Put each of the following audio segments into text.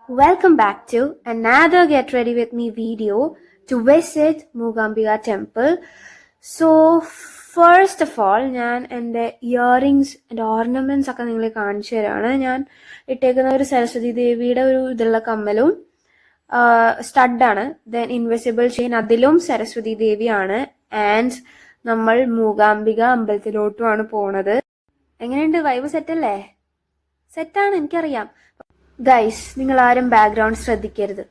Welcome back to another Get Ready With Me video to visit Mookambika Temple. So, first of all, ഞാൻ എൻ്റെ earrings എൻ്റെ ornaments ഒക്കെ നിങ്ങളെ കാണിച്ചു തരാണ്. ഞാൻ ഇട്ടേക്കുന്ന ഒരു സരസ്വതി ദേവിയുടെ ഒരു ഇതുള്ള കമ്മലും സ്റ്റഡാണ്. ദെൻ ഇൻവിസിബിൾ ചെയിൻ, അതിലും സരസ്വതി ദേവിയാണ്. ആൻഡ് നമ്മൾ മൂകാംബിക അമ്പലത്തിലോട്ടുമാണ് പോണത്. എങ്ങനെയുണ്ട്? വൈബ് സെറ്റല്ലേ? സെറ്റാണ്, എനിക്കറിയാം. ഗൈസ്, നിങ്ങൾ ആരും ബാക്ക്ഗ്രൗണ്ട് ശ്രദ്ധിക്കരുത്.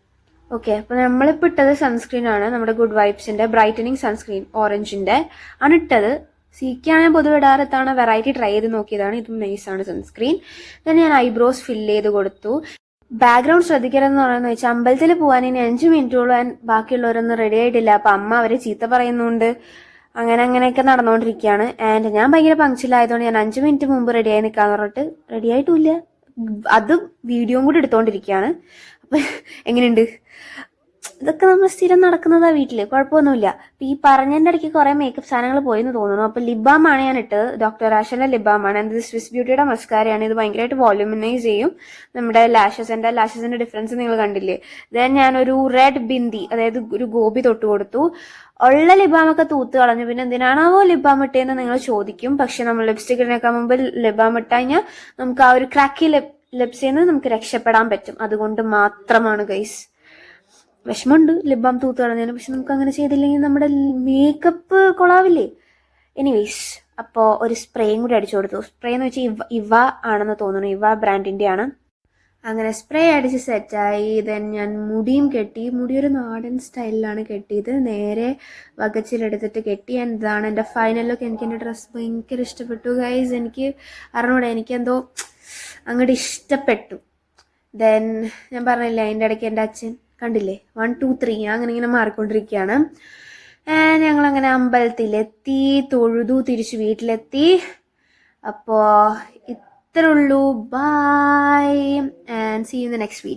ഓക്കെ, അപ്പോൾ നമ്മളിപ്പോൾ ഇട്ടത് സൺസ്ക്രീൻ ആണ്. നമ്മുടെ ഗുഡ് വൈബ്സിന്റെ ബ്രൈറ്റനിങ് സൺസ്ക്രീൻ ഓറഞ്ചിന്റെ ആണ് ഇട്ടത്. സിക്കാണ് ഞാൻ പൊതുവെ ഇടാറത്താണ്, വെറൈറ്റി ട്രൈ ചെയ്ത് നോക്കിയതാണ്. ഇതും നൈസാണ് സൺസ്ക്രീൻ. then ഞാൻ ഐബ്രോസ് ഫില്ല് ചെയ്ത് കൊടുത്തു. ബാക്ക്ഗ്രൗണ്ട് ശ്രദ്ധിക്കരുതെന്ന് പറയുന്നത് വെച്ചാൽ അമ്പലത്തിൽ പോകാൻ ഇനി 5 മിനിറ്റുള്ളൂ. ബാക്കിയുള്ളവരൊന്നും റെഡി ആയിട്ടില്ല. അപ്പൊ അമ്മ അവരെ ചീത്ത പറയുന്നുണ്ട്. അങ്ങനെയൊക്കെ നടന്നുകൊണ്ടിരിക്കുകയാണ്. ആൻഡ് ഞാൻ ഭയങ്കര പങ്ക്ച്വലായതുകൊണ്ട് ഞാൻ 5 മിനിറ്റ് മുമ്പ് റെഡിയായി നിൽക്കാന്ന് പറഞ്ഞിട്ട് റെഡി ആയിട്ടുമില്ല. അത് വീഡിയോയും കൂടി എടുത്തോണ്ടിരിക്കുകയാണ്. അപ്പൊ എങ്ങനെയുണ്ട്? ഇതൊക്കെ നമ്മൾ സ്ഥിരം നടക്കുന്നതാ വീട്ടില്, കുഴപ്പമൊന്നുമില്ല. അപ്പൊ ഈ പറഞ്ഞതിന്റെ ഇടയ്ക്ക് കുറെ മേക്കപ്പ് സാധനങ്ങൾ പോയെന്ന് തോന്നുന്നു. അപ്പൊ ലിബാമാണ് ഞാൻ ഇട്ടത്. ഡോക്ടർ ആഷന്റെ ലിബാമാണ്. ഇത് സ്വിസ് ബ്യൂട്ടിയുടെ മസ്കാരയാണ്. ഇത് ഭയങ്കരമായിട്ട് വോള്യൂമിനൈസ് ചെയ്യും നമ്മുടെ ലാഷസിന്റെ ഡിഫറൻസ് നിങ്ങൾ കണ്ടില്ലേ. ദെൻ ഞാൻ ഒരു റെഡ് ബിന്ദി, അതായത് ഒരു ഗോപി തൊട്ട് കൊടുത്തു. ഉള്ള ലിബാമൊക്കെ തൂത്ത് കളഞ്ഞു. പിന്നെ എന്തിനാണാവോ ലിബാം ഇട്ടേന്ന് നിങ്ങൾ ചോദിക്കും. പക്ഷെ നമ്മൾ ലിപ്സ്റ്റിക് ഇടുന്നേക്കാൾ മുമ്പ് ലിബാം ഇട്ട് കഴിഞ്ഞാൽ നമുക്ക് ആ ഒരു ക്രാക്കി ലിപ്സിൽ നിന്ന് നമുക്ക് രക്ഷപ്പെടാൻ പറ്റും. അതുകൊണ്ട് മാത്രമാണ് ഗൈസ്. വിഷമമുണ്ട് ലിബാം തൂത്ത് കളഞ്ഞതിന്. പക്ഷെ നമുക്ക് അങ്ങനെ ചെയ്തില്ലെങ്കിൽ നമ്മുടെ മേക്കപ്പ് കൊളാവില്ലേ. എനിവേസ്, അപ്പോൾ ഒരു സ്പ്രേയും കൂടി അടിച്ചു കൊടുത്തു. സ്പ്രേ എന്ന് വെച്ചാൽ ഇവ ആണെന്ന് തോന്നുന്നു. ഇവ ബ്രാൻഡിന്റെ ആണ്. അങ്ങനെ സ്പ്രേ അടിച്ച് സെറ്റായി. ദെൻ ഞാൻ മുടിയും കെട്ടി. മുടി ഒരു നാടൻ സ്റ്റൈലിലാണ് കെട്ടിയത്. നേരെ വകച്ചിലെടുത്തിട്ട് കെട്ടി. ഇതാണ് എൻ്റെ ഫൈനൽ ലുക്ക്. എനിക്ക് എൻ്റെ ഡ്രസ്സ് ഭയങ്കര ഇഷ്ടപ്പെട്ടു ഗൈസ്. എനിക്ക് അറിഞ്ഞൂടെ, എനിക്കെന്തോ അങ്ങോട്ട് ഇഷ്ടപ്പെട്ടു. ദെൻ ഞാൻ പറഞ്ഞില്ലേ, അതിൻ്റെ ഇടയ്ക്ക് എൻ്റെ അച്ഛൻ കണ്ടില്ലേ 1 2 3 അങ്ങനെ ഇങ്ങനെ മാറിക്കൊണ്ടിരിക്കുകയാണ്. ഞങ്ങളങ്ങനെ അമ്പലത്തിലെത്തി, തൊഴുതു, തിരിച്ച് വീട്ടിലെത്തി. അപ്പോൾ ഇത്രേ ഉള്ളൂ. Bye and see you in the next video.